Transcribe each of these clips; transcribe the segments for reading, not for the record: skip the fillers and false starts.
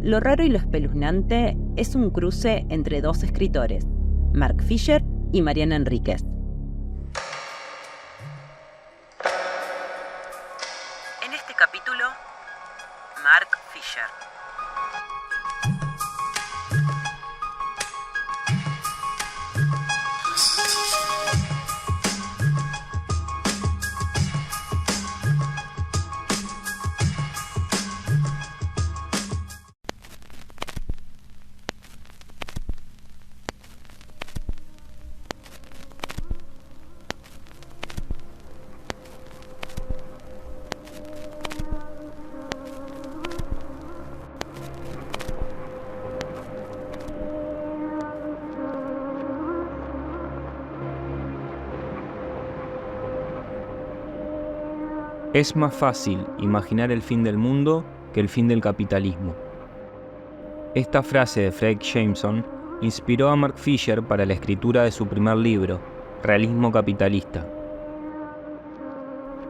Lo raro y lo espeluznante es un cruce entre dos escritores, Mark Fisher y Mariana Enríquez. En este capítulo, Mark Fisher. Es más fácil imaginar el fin del mundo que el fin del capitalismo. Esta frase de Fredric Jameson inspiró a Mark Fisher para la escritura de su primer libro, Realismo Capitalista.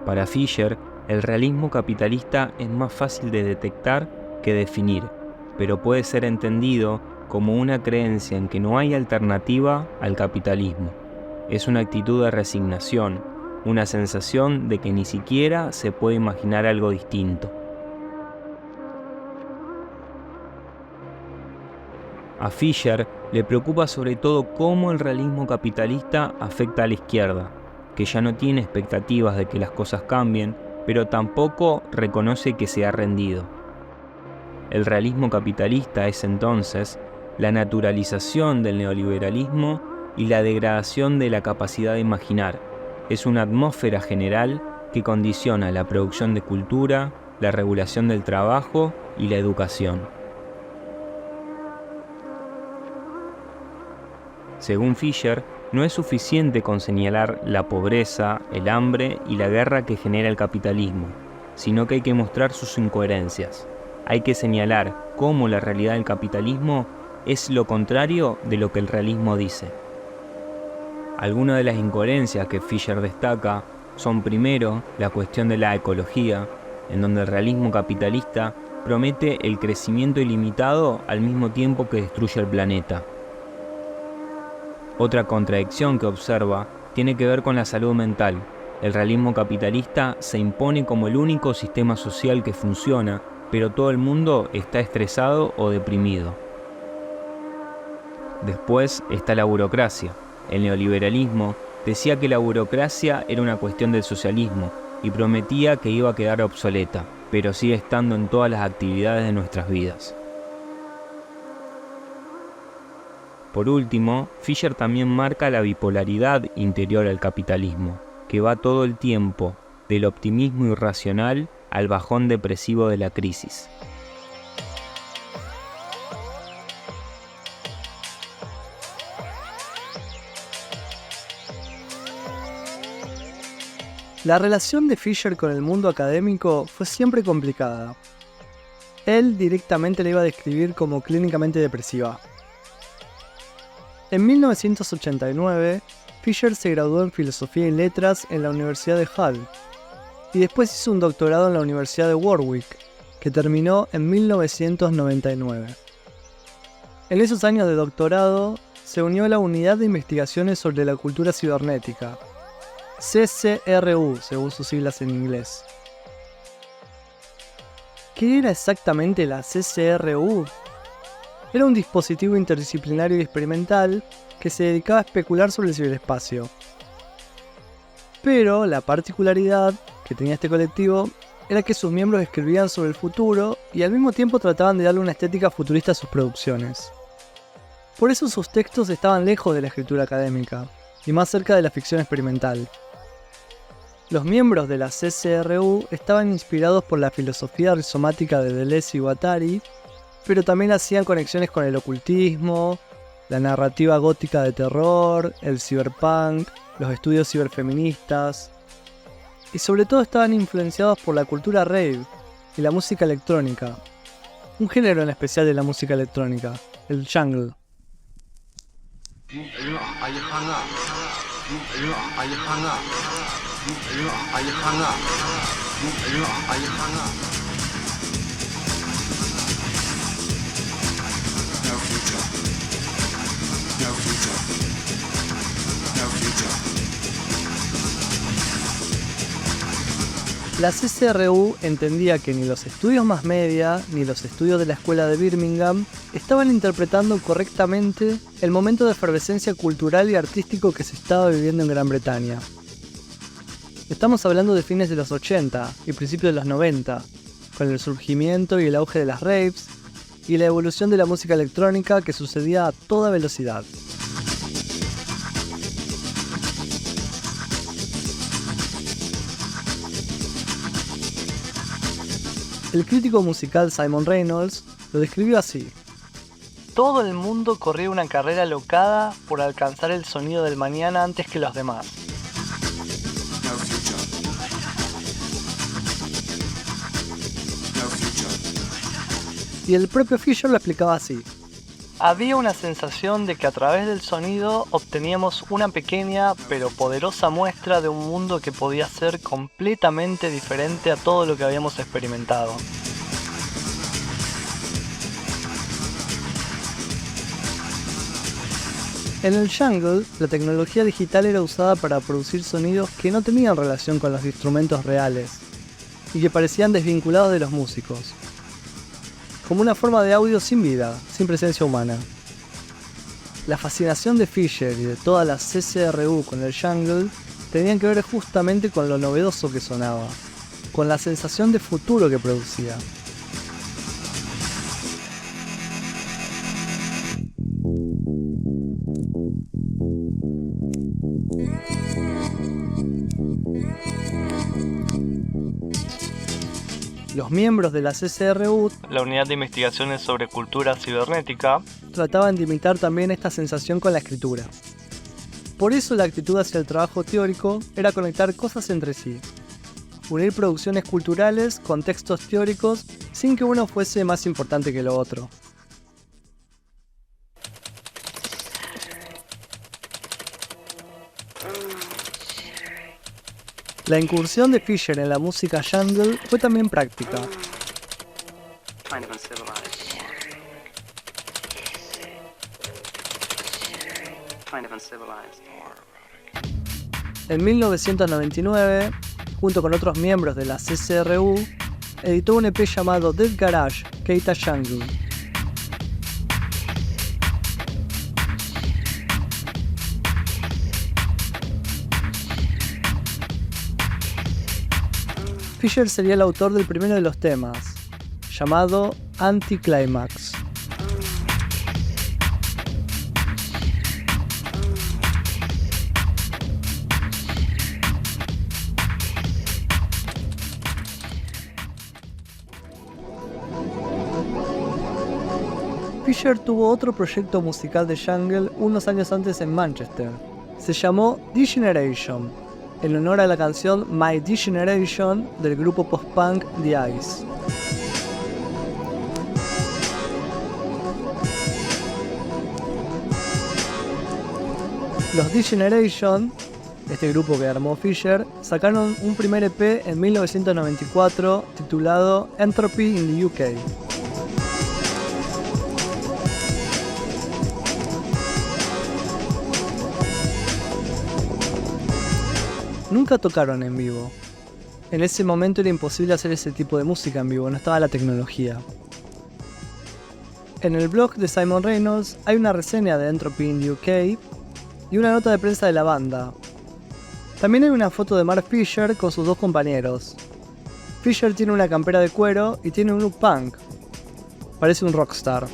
Para Fisher, el realismo capitalista es más fácil de detectar que definir, pero puede ser entendido como una creencia en que no hay alternativa al capitalismo. Es una actitud de resignación, una sensación de que ni siquiera se puede imaginar algo distinto. A Fisher le preocupa sobre todo cómo el realismo capitalista afecta a la izquierda, que ya no tiene expectativas de que las cosas cambien, pero tampoco reconoce que se ha rendido. El realismo capitalista es entonces la naturalización del neoliberalismo y la degradación de la capacidad de imaginar. Es una atmósfera general que condiciona la producción de cultura, la regulación del trabajo y la educación. Según Fisher, no es suficiente con señalar la pobreza, el hambre y la guerra que genera el capitalismo, sino que hay que mostrar sus incoherencias. Hay que señalar cómo la realidad del capitalismo es lo contrario de lo que el realismo dice. Algunas de las incoherencias que Fisher destaca son primero la cuestión de la ecología, en donde el realismo capitalista promete el crecimiento ilimitado al mismo tiempo que destruye el planeta. Otra contradicción que observa tiene que ver con la salud mental. El realismo capitalista se impone como el único sistema social que funciona, pero todo el mundo está estresado o deprimido. Después está la burocracia. El neoliberalismo decía que la burocracia era una cuestión del socialismo y prometía que iba a quedar obsoleta, pero sigue estando en todas las actividades de nuestras vidas. Por último, Fisher también marca la bipolaridad interior al capitalismo, que va todo el tiempo del optimismo irracional al bajón depresivo de la crisis. La relación de Fisher con el mundo académico fue siempre complicada. Él directamente la iba a describir como clínicamente depresiva. En 1989, Fisher se graduó en Filosofía y Letras en la Universidad de Hull y después hizo un doctorado en la Universidad de Warwick, que terminó en 1999. En esos años de doctorado, se unió a la Unidad de Investigaciones sobre la Cultura Cibernética, CCRU, según sus siglas en inglés. ¿Qué era exactamente la CCRU? Era un dispositivo interdisciplinario y experimental que se dedicaba a especular sobre el ciberespacio. Pero la particularidad que tenía este colectivo era que sus miembros escribían sobre el futuro y al mismo tiempo trataban de darle una estética futurista a sus producciones. Por eso sus textos estaban lejos de la escritura académica y más cerca de la ficción experimental. Los miembros de la CCRU estaban inspirados por la filosofía rizomática de Deleuze y Guattari, pero también hacían conexiones con el ocultismo, la narrativa gótica de terror, el cyberpunk, los estudios ciberfeministas, y sobre todo estaban influenciados por la cultura rave y la música electrónica, un género en especial de la música electrónica, el jungle. La CCRU entendía que ni los estudios más media ni los estudios de la escuela de Birmingham estaban interpretando correctamente el momento de efervescencia cultural y artístico que se estaba viviendo en Gran Bretaña. Estamos hablando de fines de los 80 y principios de los 90, con el surgimiento y el auge de las raves y la evolución de la música electrónica que sucedía a toda velocidad. El crítico musical Simon Reynolds lo describió así: todo el mundo corría una carrera alocada por alcanzar el sonido del mañana antes que los demás. Y el propio Fisher lo explicaba así: había una sensación de que a través del sonido obteníamos una pequeña pero poderosa muestra de un mundo que podía ser completamente diferente a todo lo que habíamos experimentado. En el jungle, la tecnología digital era usada para producir sonidos que no tenían relación con los instrumentos reales y que parecían desvinculados de los músicos, como una forma de audio sin vida, sin presencia humana. La fascinación de Fisher y de toda la CCRU con el jungle tenían que ver justamente con lo novedoso que sonaba, con la sensación de futuro que producía. Los miembros de la CCRU, la Unidad de Investigaciones sobre Cultura Cibernética, trataban de imitar también esta sensación con la escritura. Por eso la actitud hacia el trabajo teórico era conectar cosas entre sí, unir producciones culturales con textos teóricos sin que uno fuese más importante que lo otro. La incursión de Fisher en la música jungle fue también práctica. En 1999, junto con otros miembros de la CCRU, editó un EP llamado Dead Garage Keita Jungle. Fisher sería el autor del primero de los temas, llamado Anticlimax. Fisher tuvo otro proyecto musical de jungle unos años antes en Manchester. Se llamó D-Generation, en honor a la canción My D-Generation del grupo post-punk The Eyes. Los D-Generation, este grupo que armó Fisher, sacaron un primer EP en 1994 titulado Entropy in the UK. Nunca tocaron en vivo. En ese momento era imposible hacer ese tipo de música en vivo, no estaba la tecnología. En el blog de Simon Reynolds hay una reseña de Entropy in the UK y una nota de prensa de la banda. También hay una foto de Mark Fisher con sus dos compañeros. Fisher tiene una campera de cuero y tiene un look punk. Parece un rockstar.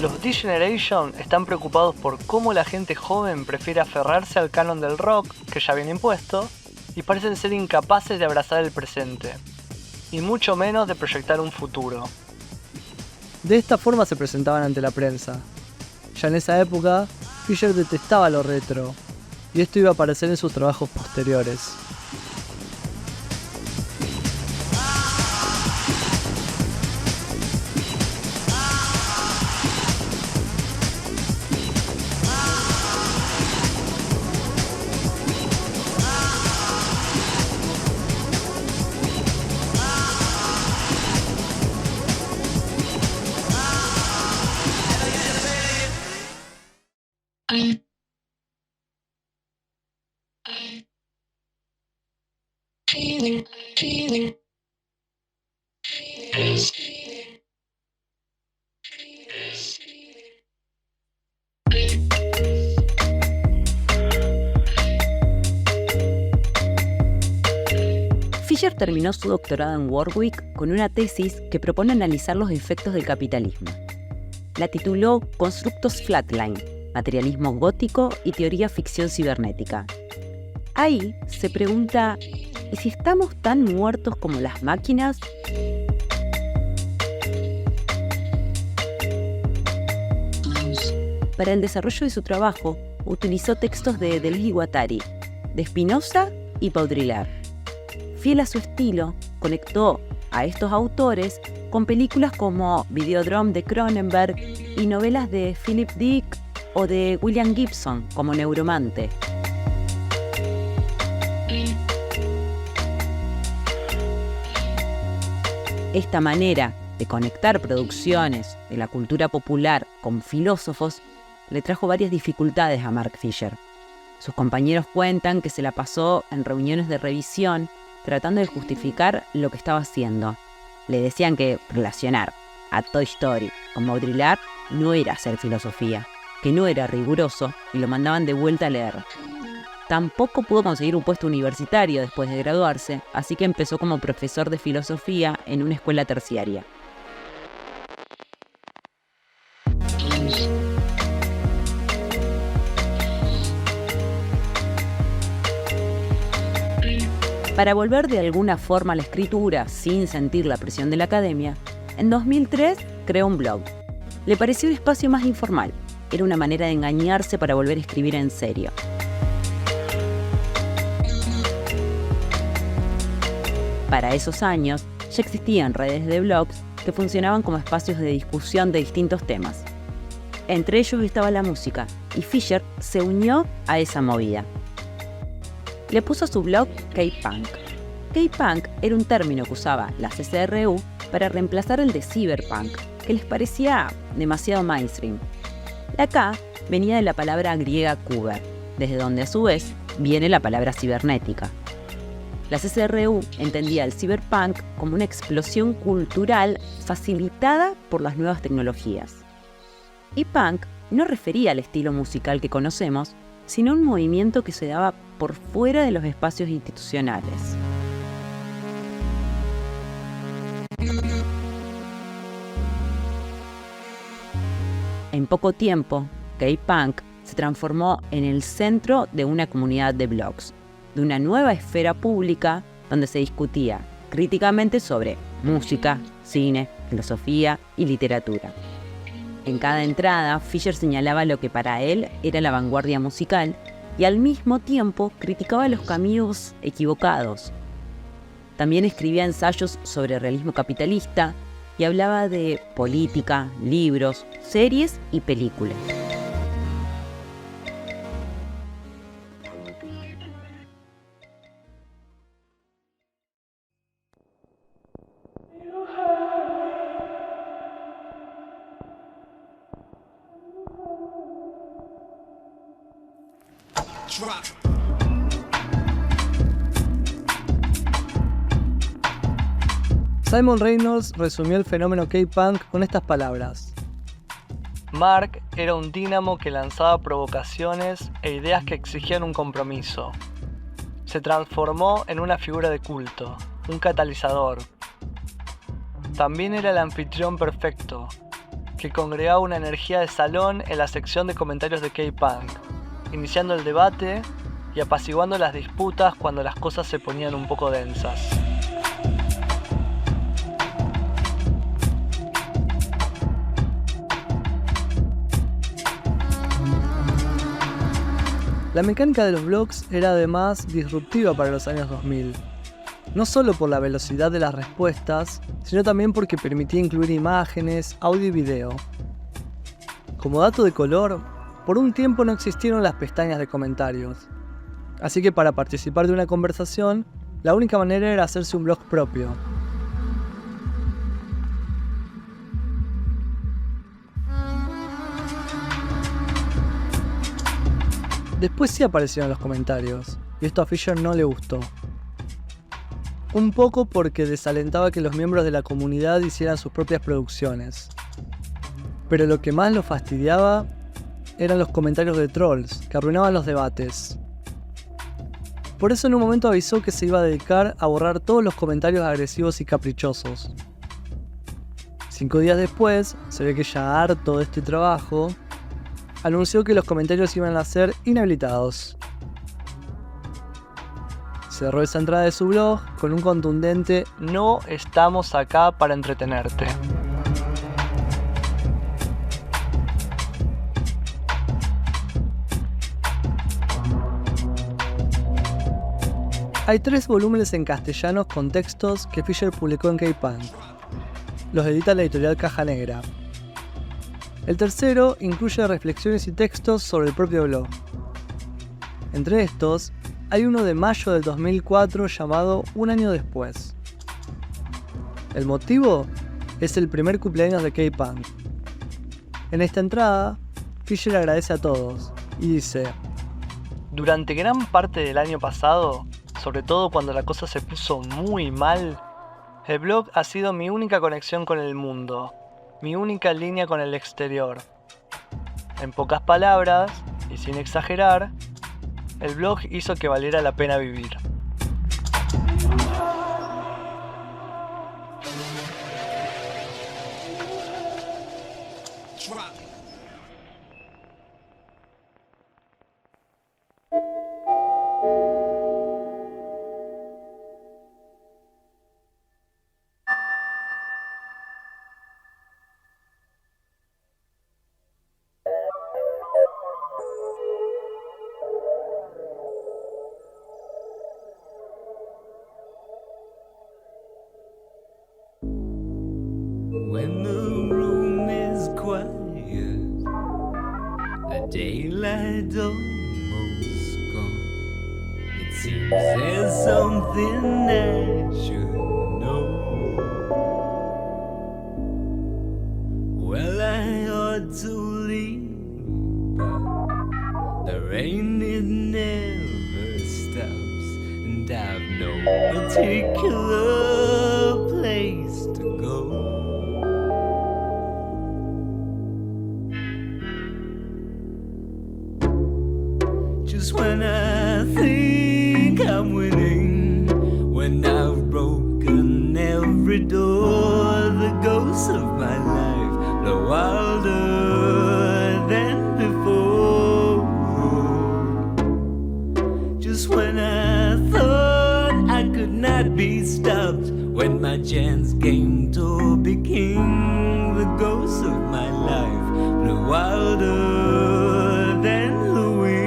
Los D-Generation están preocupados por cómo la gente joven prefiere aferrarse al canon del rock que ya viene impuesto y parecen ser incapaces de abrazar el presente, y mucho menos de proyectar un futuro. De esta forma se presentaban ante la prensa. Ya en esa época, Fisher detestaba lo retro, y esto iba a aparecer en sus trabajos posteriores. Fisher terminó su doctorado en Warwick con una tesis que propone analizar los efectos del capitalismo. La tituló Constructus Flatline, Materialismo Gótico y Teoría Ficción Cibernética. Ahí se pregunta, ¿y si estamos tan muertos como las máquinas? Para el desarrollo de su trabajo, utilizó textos de Deleuze y Guattari, de Spinoza y Baudrillard. Fiel a su estilo, conectó a estos autores con películas como Videodrome de Cronenberg y novelas de Philip Dick o de William Gibson como Neuromante. Esta manera de conectar producciones de la cultura popular con filósofos le trajo varias dificultades a Mark Fisher. Sus compañeros cuentan que se la pasó en reuniones de revisión tratando de justificar lo que estaba haciendo. Le decían que relacionar a Toy Story con Baudrillard no era hacer filosofía, que no era riguroso y lo mandaban de vuelta a leer. Tampoco pudo conseguir un puesto universitario después de graduarse, así que empezó como profesor de filosofía en una escuela terciaria. Para volver de alguna forma a la escritura sin sentir la presión de la academia, en 2003 creó un blog. Le pareció un espacio más informal. Era una manera de engañarse para volver a escribir en serio. Para esos años, ya existían redes de blogs que funcionaban como espacios de discusión de distintos temas. Entre ellos estaba la música, y Fisher se unió a esa movida. Le puso a su blog K-Punk. K-Punk era un término que usaba la CCRU para reemplazar el de cyberpunk, que les parecía demasiado mainstream. La K venía de la palabra griega kuber, desde donde a su vez viene la palabra cibernética. La CCRU entendía el cyberpunk como una explosión cultural facilitada por las nuevas tecnologías. Y punk no refería al estilo musical que conocemos, sino a un movimiento que se daba por fuera de los espacios institucionales. En poco tiempo, K-Punk se transformó en el centro de una comunidad de blogs, de una nueva esfera pública donde se discutía críticamente sobre música, cine, filosofía y literatura. En cada entrada, Fisher señalaba lo que para él era la vanguardia musical y al mismo tiempo criticaba los caminos equivocados. También escribía ensayos sobre realismo capitalista y hablaba de política, libros, series y películas. Simon Reynolds resumió el fenómeno K-Punk con estas palabras. Mark era un dínamo que lanzaba provocaciones e ideas que exigían un compromiso. Se transformó en una figura de culto, un catalizador. También era el anfitrión perfecto, que congregaba una energía de salón en la sección de comentarios de K-Punk, iniciando el debate y apaciguando las disputas cuando las cosas se ponían un poco densas. La mecánica de los blogs era además disruptiva para los años 2000, no solo por la velocidad de las respuestas, sino también porque permitía incluir imágenes, audio y video. Como dato de color, por un tiempo no existieron las pestañas de comentarios, así que para participar de una conversación, la única manera era hacerse un blog propio. Después sí aparecieron los comentarios, y esto a Fisher no le gustó. Un poco porque desalentaba que los miembros de la comunidad hicieran sus propias producciones. Pero lo que más lo fastidiaba eran los comentarios de trolls, que arruinaban los debates. Por eso en un momento avisó que se iba a dedicar a borrar todos los comentarios agresivos y caprichosos. 5 días después, se ve que ya harto de este trabajo, anunció que los comentarios iban a ser inhabilitados. Cerró esa entrada de su blog con un contundente "No estamos acá para entretenerte". Hay 3 volúmenes en castellano con textos que Fisher publicó en K-Punk. Los edita la editorial Caja Negra. El tercero incluye reflexiones y textos sobre el propio blog. Entre estos, hay uno de mayo del 2004 llamado Un año después. El motivo es el primer cumpleaños de K-Punk. En esta entrada, Fisher agradece a todos y dice: "Durante gran parte del año pasado, sobre todo cuando la cosa se puso muy mal, el blog ha sido mi única conexión con el mundo, mi única línea con el exterior. En pocas palabras, y sin exagerar, el blog hizo que valiera la pena vivir". When the room is quiet, the daylight almost gone, it seems there's something I should know. Well, I ought to leave, but the rain it never stops, and I've no particular place to go. Just when I think I'm winning, when I've broken every door, the ghosts of my life blow wilder than before. Just when I thought I could not be stopped, when my chance came to be king, the ghosts of my life blew wilder than the wind.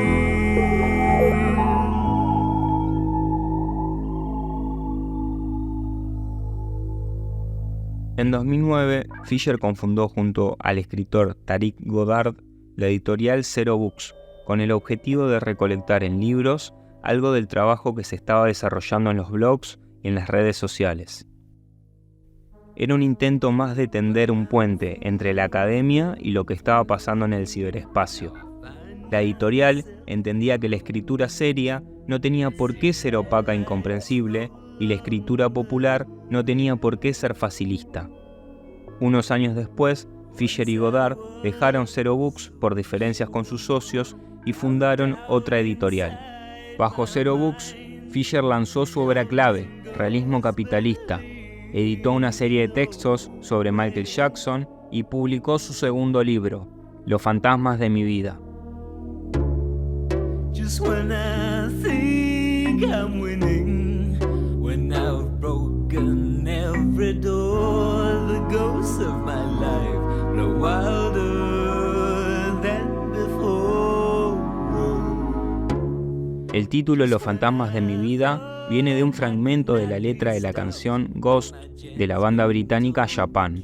En 2009, Fisher confundó junto al escritor Tariq Goddard la editorial Zero Books, con el objetivo de recolectar en libros algo del trabajo que se estaba desarrollando en los blogs y en las redes sociales. Era un intento más de tender un puente entre la academia y lo que estaba pasando en el ciberespacio. La editorial entendía que la escritura seria no tenía por qué ser opaca e incomprensible, y la escritura popular no tenía por qué ser facilista. Unos años después, Fisher y Goddard dejaron Zero Books por diferencias con sus socios y fundaron otra editorial. Bajo Zero Books, Fisher lanzó su obra clave, Realismo Capitalista, editó una serie de textos sobre Michael Jackson y publicó su segundo libro, Los fantasmas de mi vida. Just when I think I'm winning, when I've broken every door, the ghosts of my life blow wilder than before. El título Los fantasmas de mi vida viene de un fragmento de la letra de la canción Ghost de la banda británica Japan.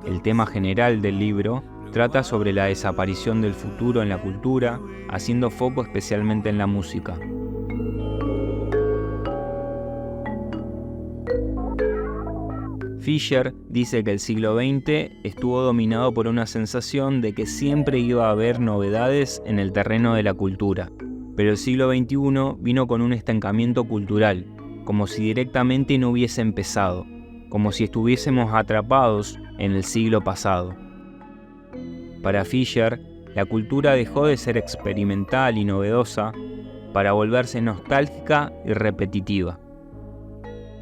El tema general del libro trata sobre la desaparición del futuro en la cultura, haciendo foco especialmente en la música. Fisher dice que el siglo XX estuvo dominado por una sensación de que siempre iba a haber novedades en el terreno de la cultura, pero el siglo XXI vino con un estancamiento cultural, como si directamente no hubiese empezado, como si estuviésemos atrapados en el siglo pasado. Para Fisher, la cultura dejó de ser experimental y novedosa para volverse nostálgica y repetitiva.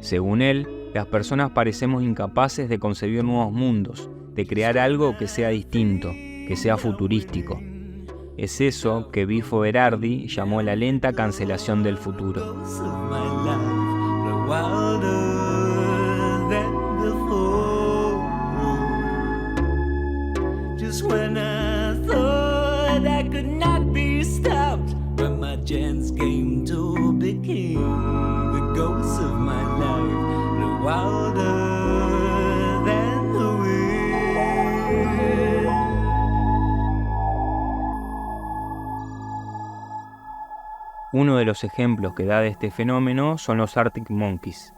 Según él, las personas parecemos incapaces de concebir nuevos mundos, de crear algo que sea distinto, que sea futurístico. Es eso que Bifo Berardi llamó la lenta cancelación del futuro. Chance came to be king. The ghost of my life blew wilder than the wind. Uno de los ejemplos que da de este fenómeno son los Arctic Monkeys.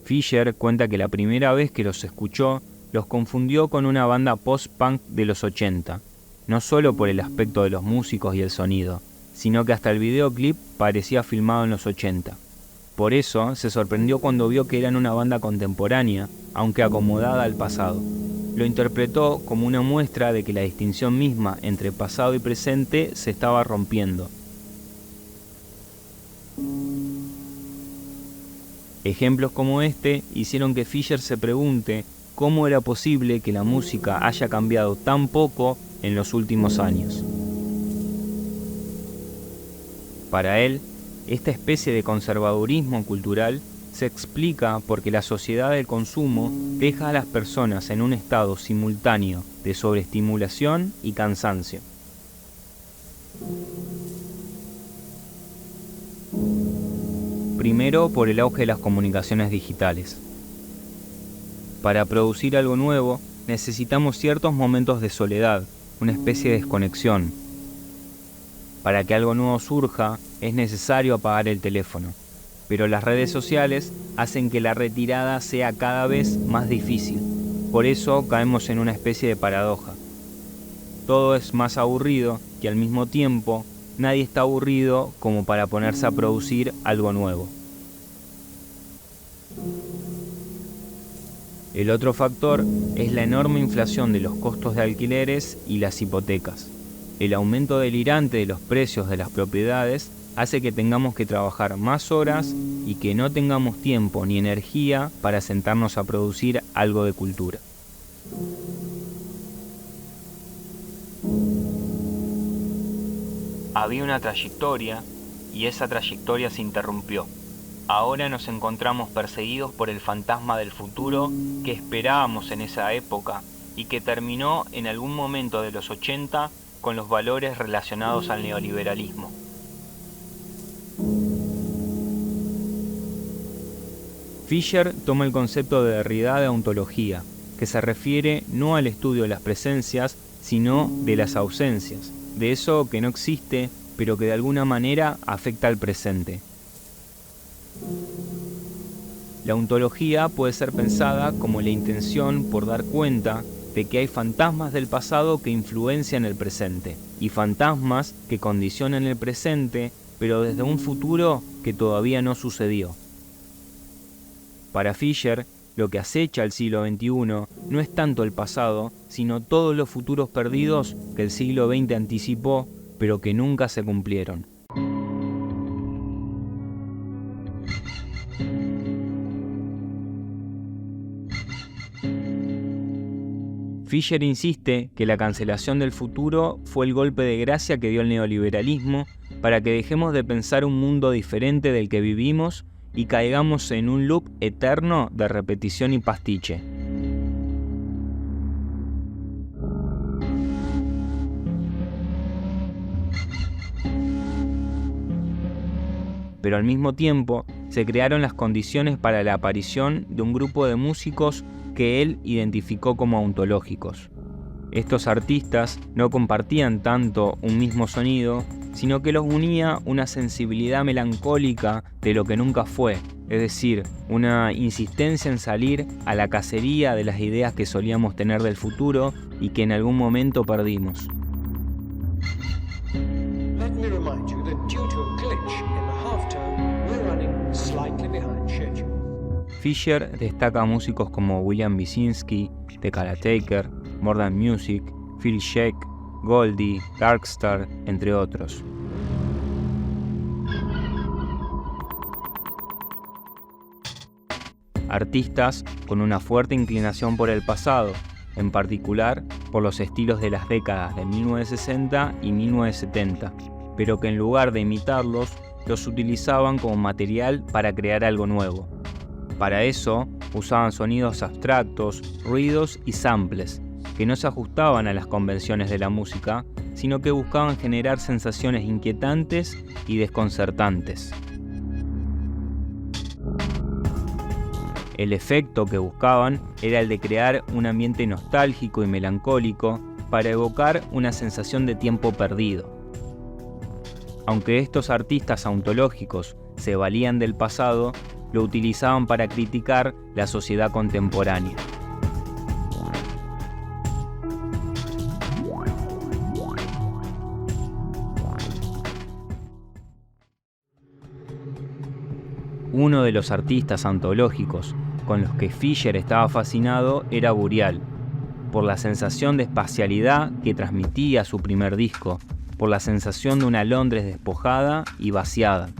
Fisher cuenta que la primera vez que los escuchó, los confundió con una banda post-punk de los 80. No solo por el aspecto de los músicos y el sonido, sino que hasta el videoclip parecía filmado en los 80. Por eso se sorprendió cuando vio que eran una banda contemporánea, aunque acomodada al pasado. Lo interpretó como una muestra de que la distinción misma entre pasado y presente se estaba rompiendo. Ejemplos como este hicieron que Fisher se pregunte cómo era posible que la música haya cambiado tan poco en los últimos años. Para él, esta especie de conservadurismo cultural se explica porque la sociedad del consumo deja a las personas en un estado simultáneo de sobreestimulación y cansancio. Primero, por el auge de las comunicaciones digitales. Para producir algo nuevo, necesitamos ciertos momentos de soledad, una especie de desconexión. Para que algo nuevo surja, es necesario apagar el teléfono, pero las redes sociales hacen que la retirada sea cada vez más difícil. Por eso caemos en una especie de paradoja. Todo es más aburrido y al mismo tiempo nadie está aburrido como para ponerse a producir algo nuevo. El otro factor es la enorme inflación de los costos de alquileres y las hipotecas. El aumento delirante de los precios de las propiedades hace que tengamos que trabajar más horas y que no tengamos tiempo ni energía para sentarnos a producir algo de cultura. Había una trayectoria y esa trayectoria se interrumpió. Ahora nos encontramos perseguidos por el fantasma del futuro que esperábamos en esa época y que terminó en algún momento de los 80 con los valores relacionados al neoliberalismo. Fisher toma el concepto de Derrida de ontología, que se refiere no al estudio de las presencias, sino de las ausencias, de eso que no existe, pero que de alguna manera afecta al presente. La ontología puede ser pensada como la intención por dar cuenta de que hay fantasmas del pasado que influencian el presente, y fantasmas que condicionan el presente, pero desde un futuro que todavía no sucedió. Para Fisher, lo que acecha el siglo XXI no es tanto el pasado, sino todos los futuros perdidos que el siglo XX anticipó, pero que nunca se cumplieron. Fisher insiste que la cancelación del futuro fue el golpe de gracia que dio el neoliberalismo para que dejemos de pensar un mundo diferente del que vivimos y caigamos en un loop eterno de repetición y pastiche. Pero al mismo tiempo se crearon las condiciones para la aparición de un grupo de músicos que él identificó como ontológicos. Estos artistas no compartían tanto un mismo sonido, sino que los unía una sensibilidad melancólica de lo que nunca fue, es decir, una insistencia en salir a la cacería de las ideas que solíamos tener del futuro y que en algún momento perdimos. Let me remind you that due to a glitch in the Fisher destaca a músicos como William Wyszynski, The Caretaker, More Than Music, Phil Sheck, Goldie, Darkstar, entre otros. Artistas con una fuerte inclinación por el pasado, en particular por los estilos de las décadas de 1960 y 1970, pero que en lugar de imitarlos, los utilizaban como material para crear algo nuevo. Para eso, usaban sonidos abstractos, ruidos y samples, que no se ajustaban a las convenciones de la música, sino que buscaban generar sensaciones inquietantes y desconcertantes. El efecto que buscaban era el de crear un ambiente nostálgico y melancólico para evocar una sensación de tiempo perdido. Aunque estos artistas ontológicos se valían del pasado, lo utilizaban para criticar la sociedad contemporánea. Uno de los artistas ontológicos con los que Fisher estaba fascinado era Burial, por la sensación de espacialidad que transmitía su primer disco, por la sensación de una Londres despojada y vaciada.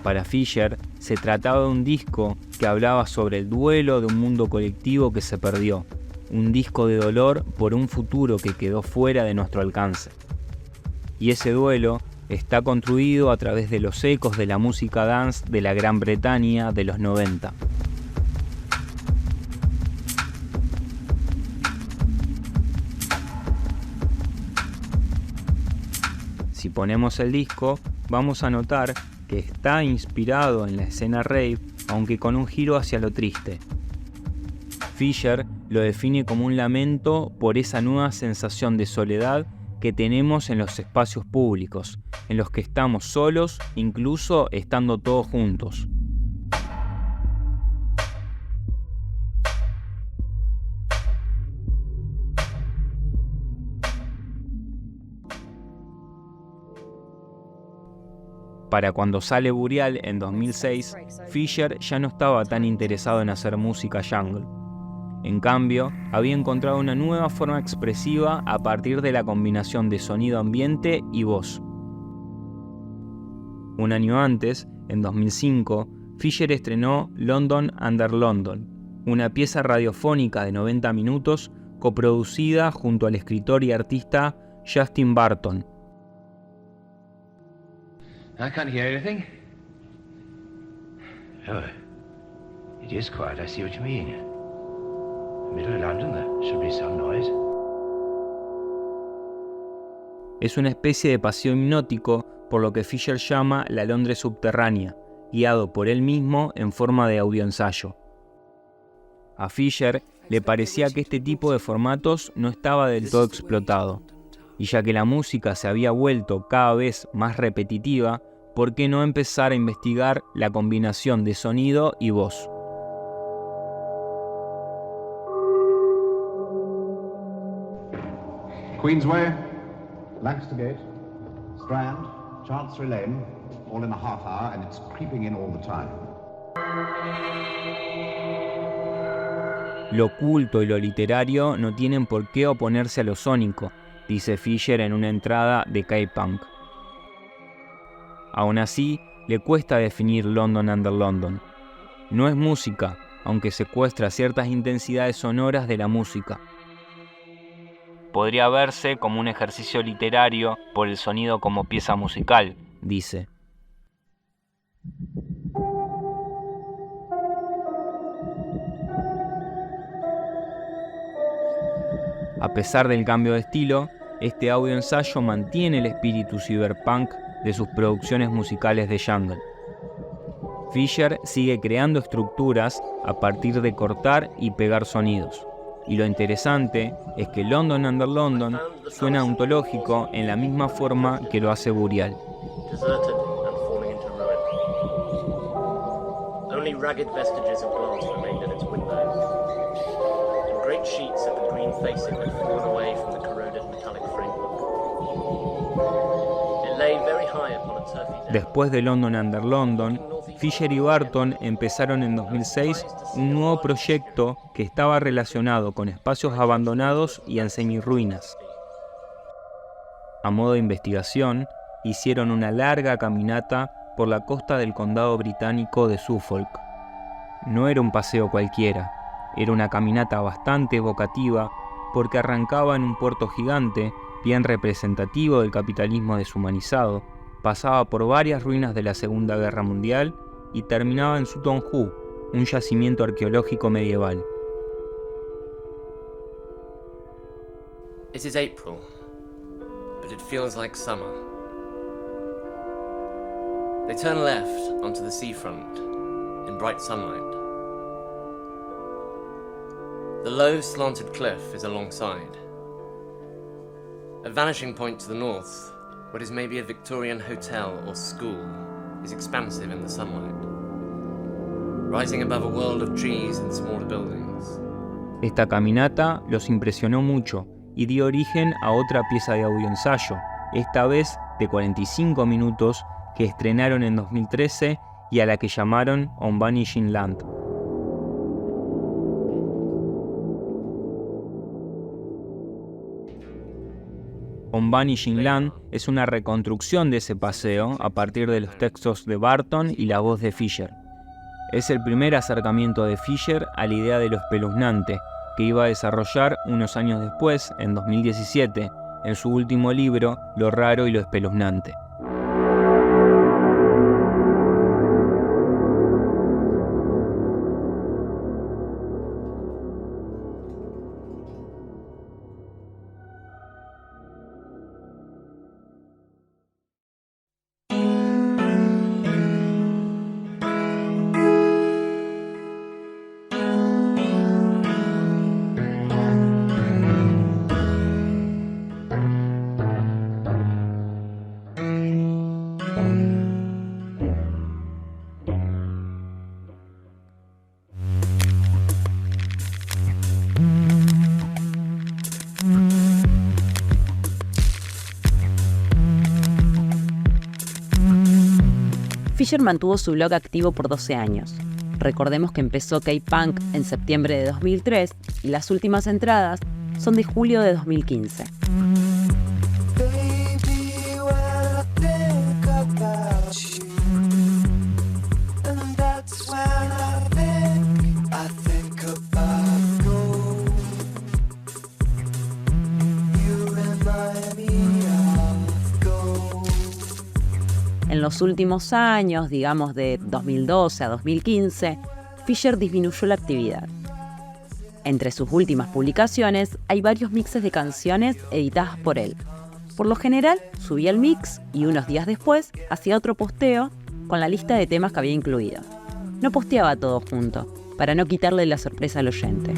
Para Fisher, se trataba de un disco que hablaba sobre el duelo de un mundo colectivo que se perdió, un disco de dolor por un futuro que quedó fuera de nuestro alcance. Y ese duelo está construido a través de los ecos de la música dance de la Gran Bretaña de los 90. Si ponemos el disco, vamos a notar que está inspirado en la escena rave, aunque con un giro hacia lo triste. Fisher lo define como un lamento por esa nueva sensación de soledad que tenemos en los espacios públicos, en los que estamos solos, incluso estando todos juntos. Para cuando sale Burial en 2006, Fisher ya no estaba tan interesado en hacer música jungle. En cambio, había encontrado una nueva forma expresiva a partir de la combinación de sonido ambiente y voz. Un año antes, en 2005, Fisher estrenó London Under London, una pieza radiofónica de 90 minutos coproducida junto al escritor y artista Justin Barton. I can't hear anything. Oh, it is quiet. I see what you mean. Middle of London, there should be some noise. Es una especie de paseo hipnótico, por lo que Fisher llama la Londres subterránea, guiado por él mismo en forma de audioensayo. A Fisher le parecía que este tipo de formatos no estaba del todo explotado, y ya que la música se había vuelto cada vez más repetitiva, ¿por qué no empezar a investigar la combinación de sonido y voz? Queensway, Lancaster Gate, Strand, Chancery Lane, all in a half hour, and it's creeping in all the time. Lo culto y lo literario no tienen por qué oponerse a lo sónico, dice Fisher en una entrada de K-Punk. Aún así, le cuesta definir London Under London. No es música, aunque secuestra ciertas intensidades sonoras de la música. Podría verse como un ejercicio literario por el sonido como pieza musical, dice. A pesar del cambio de estilo, este audioensayo mantiene el espíritu cyberpunk de sus producciones musicales de jungle. Fisher sigue creando estructuras a partir de cortar y pegar sonidos. Y lo interesante es que London Under London suena ontológico en la misma forma que lo hace Burial. Deserted and falling into ruin. Only ragged vestiges of glass remained in its windows, and great sheets of the green facing had fallen away from the corroded metallic framework. It lay lay very high upon a turfy down. Después de London Under London, Fisher y Barton empezaron en 2006 un nuevo proyecto que estaba relacionado con espacios abandonados y en semirruinas. A modo de investigación, hicieron una larga caminata por la costa del condado británico de Suffolk. No era un paseo cualquiera, era una caminata bastante evocativa porque arrancaba en un puerto gigante, bien representativo del capitalismo deshumanizado, pasaba por varias ruinas de la Segunda Guerra Mundial y terminaba en Sutton Hoo, un yacimiento arqueológico medieval. It is April, but it feels like summer. They turn left onto the seafront in bright sunlight. The low, slanted cliff is alongside. A vanishing point to the north, what is maybe a Victorian hotel or school, is expansive in the sunlight, rising above a world of trees and smaller buildings. Esta caminata los impresionó mucho y dio origen a otra pieza de audioensayo, esta vez de 45 minutos, que estrenaron en 2013 y a la que llamaron On Vanishing Land. On Vanishing Land es una reconstrucción de ese paseo a partir de los textos de Barton y la voz de Fisher. Es el primer acercamiento de Fisher a la idea de lo espeluznante, que iba a desarrollar unos años después, en 2017, en su último libro, Lo raro y lo espeluznante. Fisher mantuvo su blog activo por 12 años. Recordemos que empezó K-Punk en septiembre de 2003 y las últimas entradas son de julio de 2015. En los últimos años, digamos de 2012 a 2015, Fisher disminuyó la actividad. Entre sus últimas publicaciones hay varios mixes de canciones editadas por él. Por lo general, subía el mix y unos días después hacía otro posteo con la lista de temas que había incluido. No posteaba todo junto, para no quitarle la sorpresa al oyente.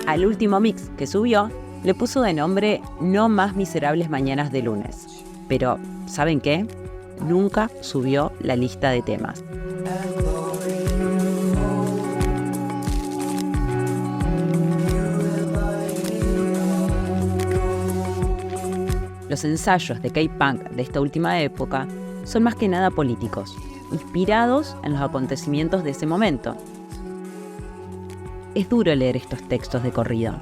Al último mix que subió, le puso de nombre No más miserables mañanas de lunes. Pero, ¿saben qué? Nunca subió la lista de temas. Los ensayos de K-Punk de esta última época son más que nada políticos, inspirados en los acontecimientos de ese momento. Es duro leer estos textos de corrido,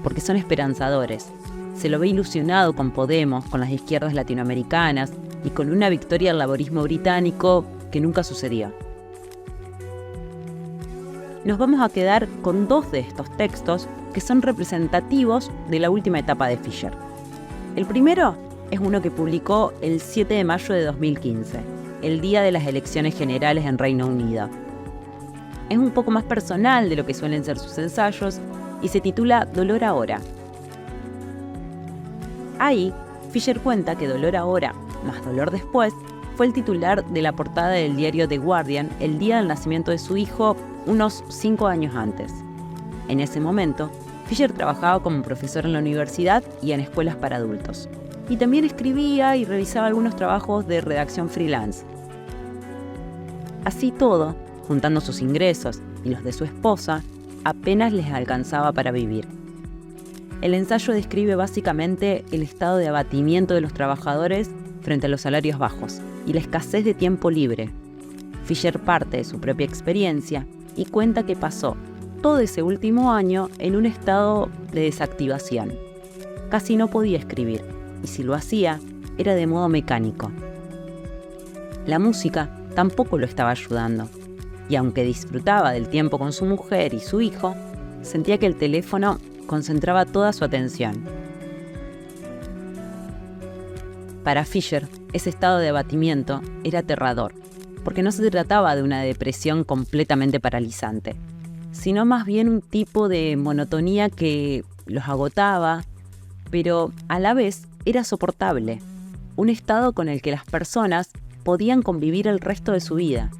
porque son esperanzadores. Se lo ve ilusionado con Podemos, con las izquierdas latinoamericanas y con una victoria del laborismo británico que nunca sucedió. Nos vamos a quedar con dos de estos textos que son representativos de la última etapa de Fisher. El primero es uno que publicó el 7 de mayo de 2015, el día de las elecciones generales en Reino Unido. Es un poco más personal de lo que suelen ser sus ensayos y se titula Dolor ahora. Ahí, Fisher cuenta que Dolor ahora, más dolor después, fue el titular de la portada del diario The Guardian el día del nacimiento de su hijo, unos 5 años antes. En ese momento, Fisher trabajaba como profesor en la universidad y en escuelas para adultos. Y también escribía y realizaba algunos trabajos de redacción freelance. Así todo, juntando sus ingresos y los de su esposa, apenas les alcanzaba para vivir. El ensayo describe básicamente el estado de abatimiento de los trabajadores frente a los salarios bajos y la escasez de tiempo libre. Fisher parte de su propia experiencia y cuenta que pasó todo ese último año en un estado de desactivación. Casi no podía escribir, y si lo hacía, era de modo mecánico. La música tampoco lo estaba ayudando, y aunque disfrutaba del tiempo con su mujer y su hijo, sentía que el teléfono concentraba toda su atención. Para Fisher, ese estado de abatimiento era aterrador, porque no se trataba de una depresión completamente paralizante, sino más bien un tipo de monotonía que los agotaba, pero a la vez era soportable, un estado con el que las personas podían convivir el resto de su vida.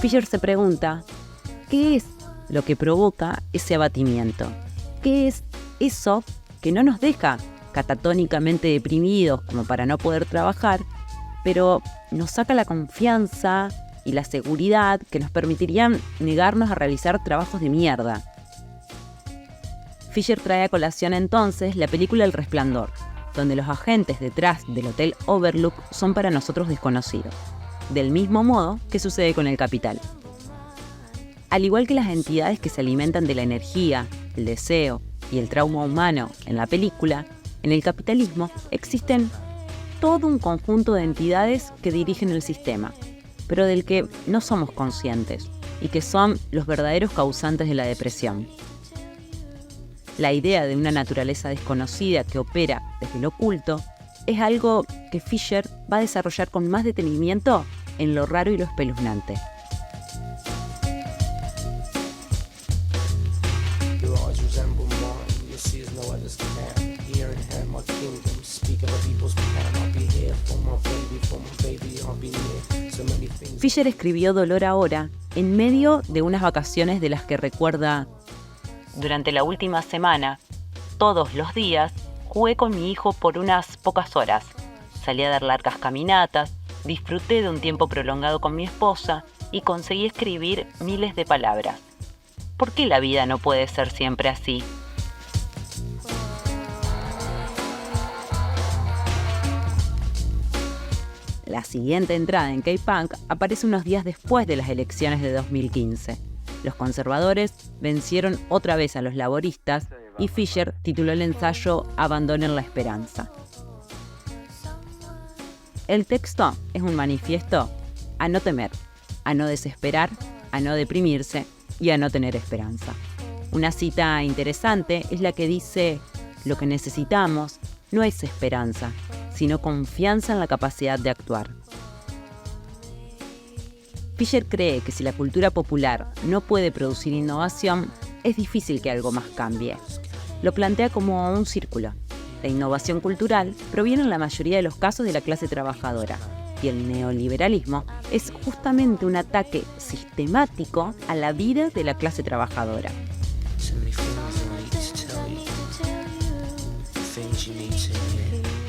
Fisher se pregunta, ¿qué es lo que provoca ese abatimiento? ¿Qué es eso que no nos deja catatónicamente deprimidos como para no poder trabajar, pero nos saca la confianza y la seguridad que nos permitirían negarnos a realizar trabajos de mierda? Fisher trae a colación entonces la película El Resplandor, donde los agentes detrás del Hotel Overlook son para nosotros desconocidos, del mismo modo que sucede con el capital. Al igual que las entidades que se alimentan de la energía, el deseo y el trauma humano en la película, en el capitalismo existen todo un conjunto de entidades que dirigen el sistema, pero del que no somos conscientes y que son los verdaderos causantes de la depresión. La idea de una naturaleza desconocida que opera desde lo oculto es algo que Fisher va a desarrollar con más detenimiento en Lo raro y lo espeluznante. Fisher escribió Dolor ahora en medio de unas vacaciones de las que recuerda: durante la última semana, todos los días, jugué con mi hijo por unas pocas horas. Salí a dar largas caminatas, disfruté de un tiempo prolongado con mi esposa y conseguí escribir miles de palabras. ¿Por qué la vida no puede ser siempre así? La siguiente entrada en K-Punk aparece unos días después de las elecciones de 2015. Los conservadores vencieron otra vez a los laboristas y Fisher tituló el ensayo Abandonen la esperanza. El texto es un manifiesto a no temer, a no desesperar, a no deprimirse y a no tener esperanza. Una cita interesante es la que dice: lo que necesitamos no es esperanza, sino confianza en la capacidad de actuar. Fisher cree que si la cultura popular no puede producir innovación, es difícil que algo más cambie. Lo plantea como un círculo. La innovación cultural proviene en la mayoría de los casos de la clase trabajadora, y el neoliberalismo es justamente un ataque sistemático a la vida de la clase trabajadora.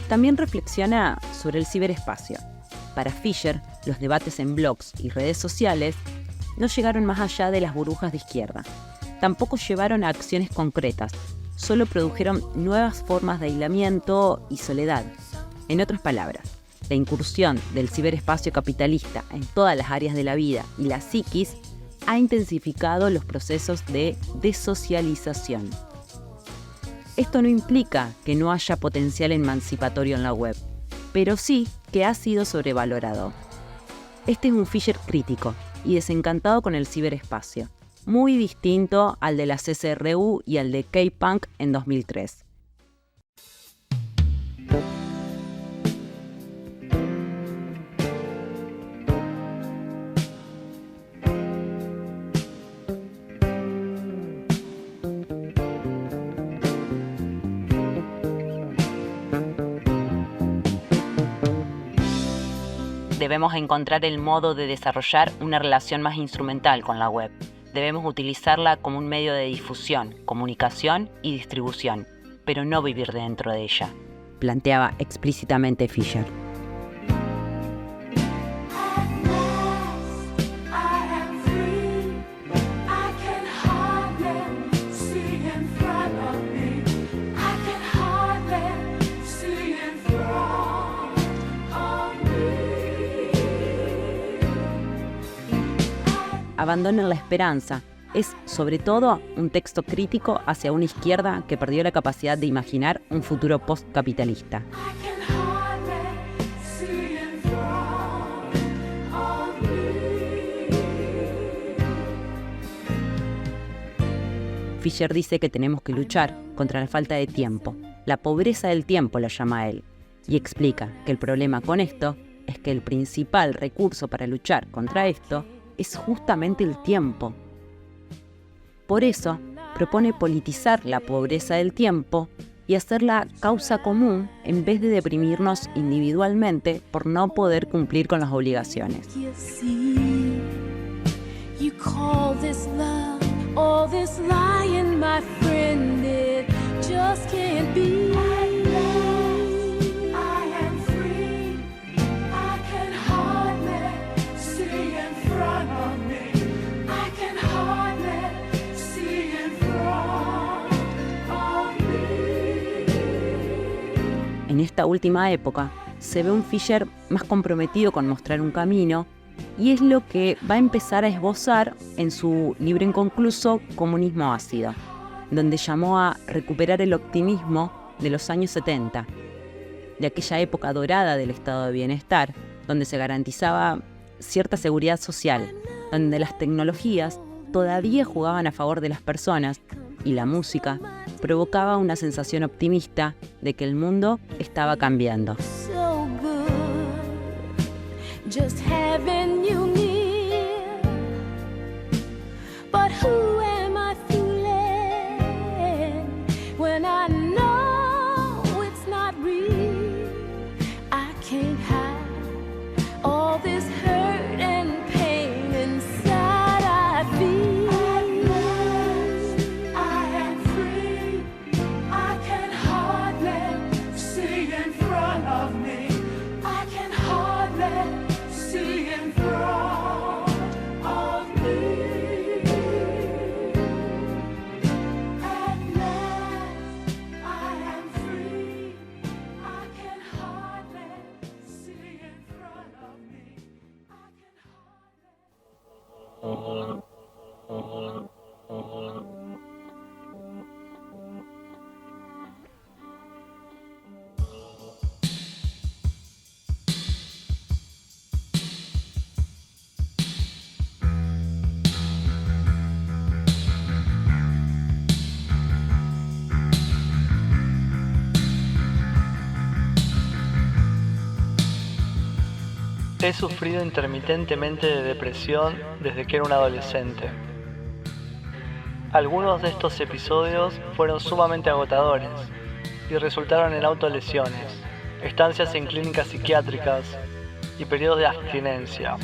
También reflexiona sobre el ciberespacio. Para Fisher, los debates en blogs y redes sociales no llegaron más allá de las burbujas de izquierda. Tampoco llevaron a acciones concretas, solo produjeron nuevas formas de aislamiento y soledad. En otras palabras, la incursión del ciberespacio capitalista en todas las áreas de la vida y la psiquis ha intensificado los procesos de desocialización. Esto no implica que no haya potencial emancipatorio en la web, pero sí que ha sido sobrevalorado. Este es un Fisher crítico y desencantado con el ciberespacio, muy distinto al de la CCRU y al de K-Punk en 2003. Debemos encontrar el modo de desarrollar una relación más instrumental con la web. Debemos utilizarla como un medio de difusión, comunicación y distribución, pero no vivir dentro de ella, planteaba explícitamente Fisher. Abandonen la esperanza es, sobre todo, un texto crítico hacia una izquierda que perdió la capacidad de imaginar un futuro postcapitalista. Fisher dice que tenemos que luchar contra la falta de tiempo, la pobreza del tiempo la llama él, y explica que el problema con esto es que el principal recurso para luchar contra esto es justamente el tiempo. Por eso, propone politizar la pobreza del tiempo y hacerla causa común en vez de deprimirnos individualmente por no poder cumplir con las obligaciones. En esta última época se ve un Fisher más comprometido con mostrar un camino y es lo que va a empezar a esbozar en su libro inconcluso Comunismo Ácido, donde llamó a recuperar el optimismo de los años 70, de aquella época dorada del estado de bienestar, donde se garantizaba cierta seguridad social, donde las tecnologías todavía jugaban a favor de las personas y la música provocaba una sensación optimista de que el mundo estaba cambiando. He sufrido intermitentemente de depresión desde que era un adolescente. Algunos de estos episodios fueron sumamente agotadores y resultaron en autolesiones, estancias en clínicas psiquiátricas y periodos de abstinencia,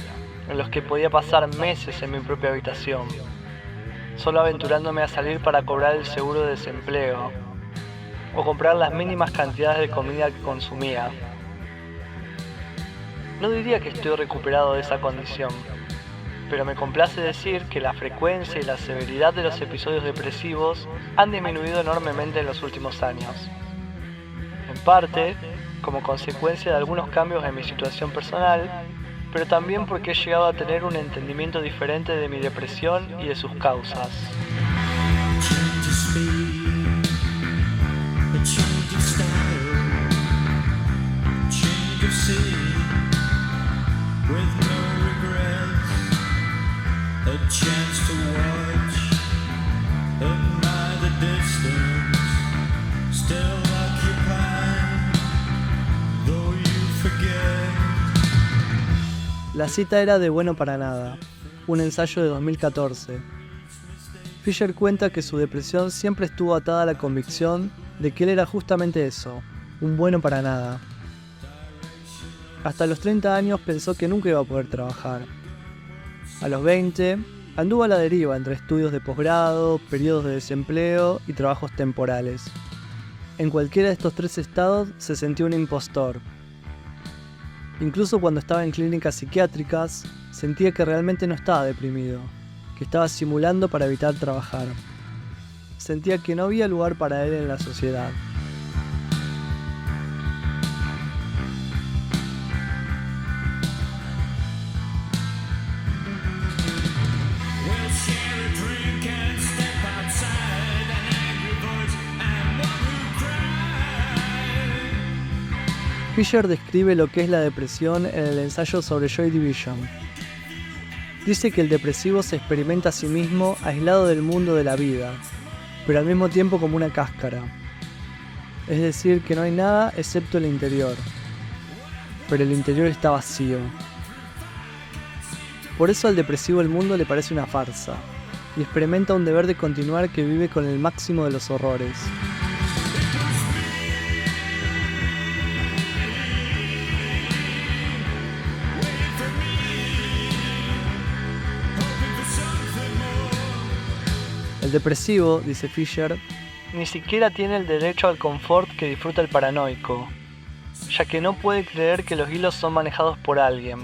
en los que podía pasar meses en mi propia habitación, solo aventurándome a salir para cobrar el seguro de desempleo o comprar las mínimas cantidades de comida que consumía. No diría que estoy recuperado de esa condición, pero me complace decir que la frecuencia y la severidad de los episodios depresivos han disminuido enormemente en los últimos años. En parte, como consecuencia de algunos cambios en mi situación personal, pero también porque he llegado a tener un entendimiento diferente de mi depresión y de sus causas. La cita era de Bueno para Nada, un ensayo de 2014. Fisher cuenta que su depresión siempre estuvo atada a la convicción de que él era justamente eso, un bueno para nada. Hasta los 30 años pensó que nunca iba a poder trabajar. A los 20, anduvo a la deriva entre estudios de posgrado, periodos de desempleo y trabajos temporales. En cualquiera de estos tres estados se sentía un impostor. Incluso cuando estaba en clínicas psiquiátricas, sentía que realmente no estaba deprimido, que estaba simulando para evitar trabajar. Sentía que no había lugar para él en la sociedad. Fisher describe lo que es la depresión en el ensayo sobre Joy Division. Dice que el depresivo se experimenta a sí mismo aislado del mundo de la vida, pero al mismo tiempo como una cáscara. Es decir, que no hay nada excepto el interior, pero el interior está vacío. Por eso al depresivo el mundo le parece una farsa, y experimenta un deber de continuar que vive con el máximo de los horrores. El depresivo, dice Fisher, ni siquiera tiene el derecho al confort que disfruta el paranoico, ya que no puede creer que los hilos son manejados por alguien.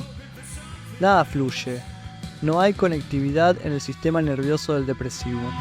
Nada fluye, no hay conectividad en el sistema nervioso del depresivo.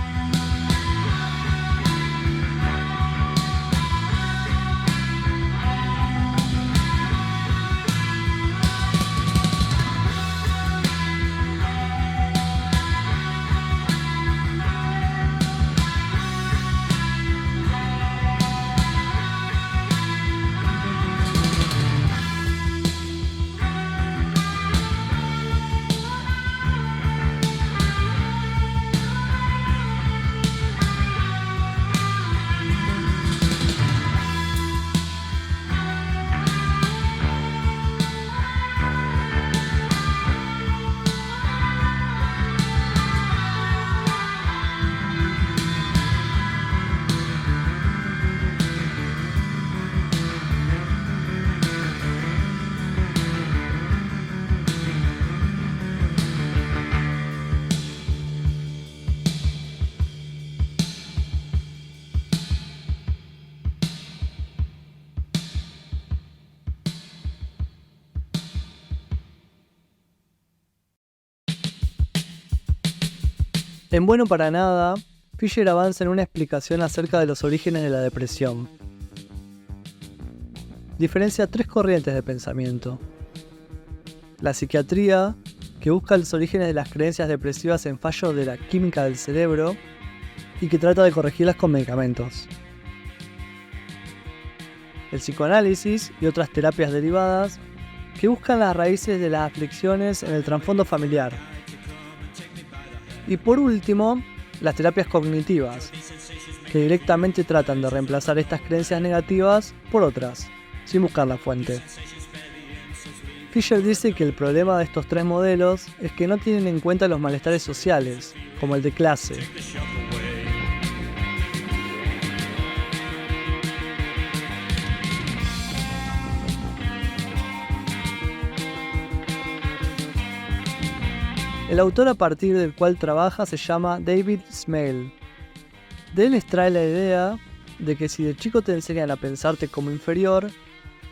En Bueno para Nada, Fisher avanza en una explicación acerca de los orígenes de la depresión. Diferencia tres corrientes de pensamiento. La psiquiatría, que busca los orígenes de las creencias depresivas en fallos de la química del cerebro y que trata de corregirlas con medicamentos. El psicoanálisis y otras terapias derivadas, que buscan las raíces de las aflicciones en el trasfondo familiar. Y por último, las terapias cognitivas, que directamente tratan de reemplazar estas creencias negativas por otras, sin buscar la fuente. Fisher dice que el problema de estos tres modelos es que no tienen en cuenta los malestares sociales, como el de clase. El autor a partir del cual trabaja se llama David Smale. De él extrae la idea de que si de chico te enseñan a pensarte como inferior,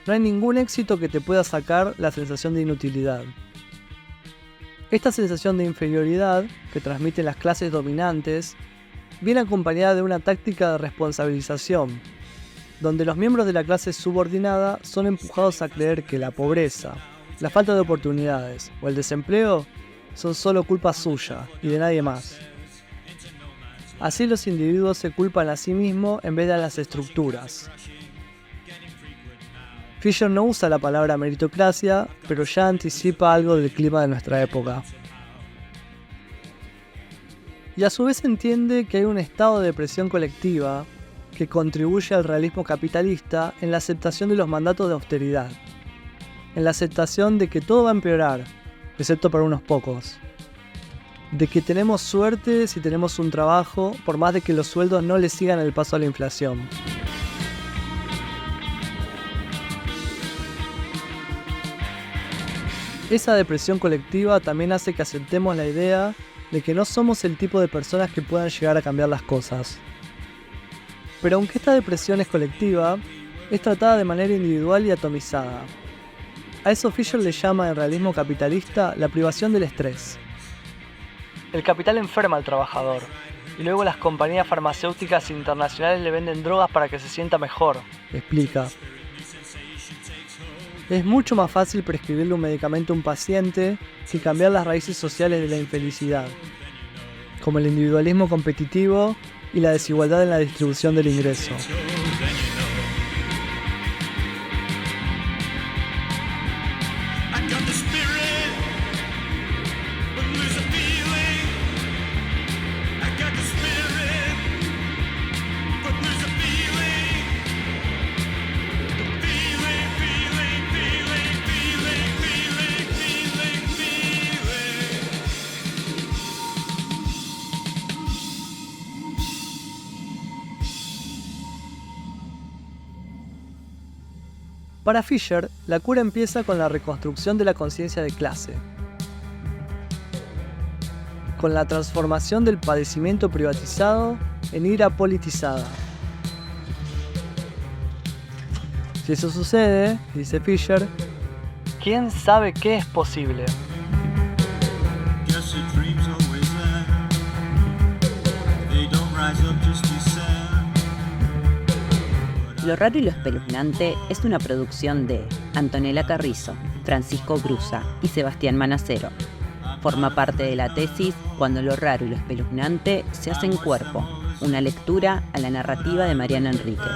no hay ningún éxito que te pueda sacar la sensación de inutilidad. Esta sensación de inferioridad que transmiten las clases dominantes viene acompañada de una táctica de responsabilización, donde los miembros de la clase subordinada son empujados a creer que la pobreza, la falta de oportunidades o el desempleo son solo culpa suya y de nadie más. Así los individuos se culpan a sí mismos en vez de a las estructuras. Fisher no usa la palabra meritocracia, pero ya anticipa algo del clima de nuestra época. Y a su vez entiende que hay un estado de presión colectiva que contribuye al realismo capitalista en la aceptación de los mandatos de austeridad, en la aceptación de que todo va a empeorar, excepto para unos pocos, de que tenemos suerte si tenemos un trabajo, por más de que los sueldos no le sigan el paso a la inflación. Esa depresión colectiva también hace que aceptemos la idea de que no somos el tipo de personas que puedan llegar a cambiar las cosas. Pero aunque esta depresión es colectiva, es tratada de manera individual y atomizada. A eso Fisher le llama en realismo capitalista la privación del estrés. El capital enferma al trabajador, y luego las compañías farmacéuticas internacionales le venden drogas para que se sienta mejor, explica. Es mucho más fácil prescribirle un medicamento a un paciente que cambiar las raíces sociales de la infelicidad, como el individualismo competitivo y la desigualdad en la distribución del ingreso. Para Fisher, la cura empieza con la reconstrucción de la conciencia de clase, con la transformación del padecimiento privatizado en ira politizada. Si eso sucede, dice Fisher, ¿quién sabe qué es posible? Lo raro y lo espeluznante es una producción de Antonella Carrizo, Francisco Brusa y Sebastián Manacero. Forma parte de la tesis Cuando lo raro y lo espeluznante se hacen cuerpo, una lectura a la narrativa de Mariana Enríquez,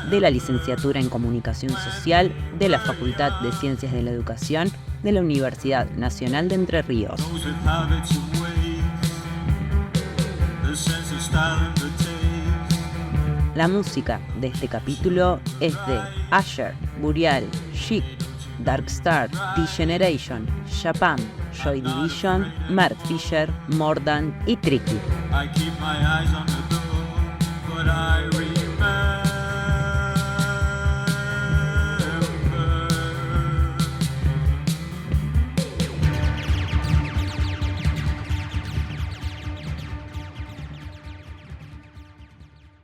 de la licenciatura en Comunicación Social de la Facultad de Ciencias de la Educación de la Universidad Nacional de Entre Ríos. La música de este capítulo es de Usher, Burial, Chic, Darkstar, D-Generation, Japan, Joy Division, Mark Fisher, Mordan y Tricky.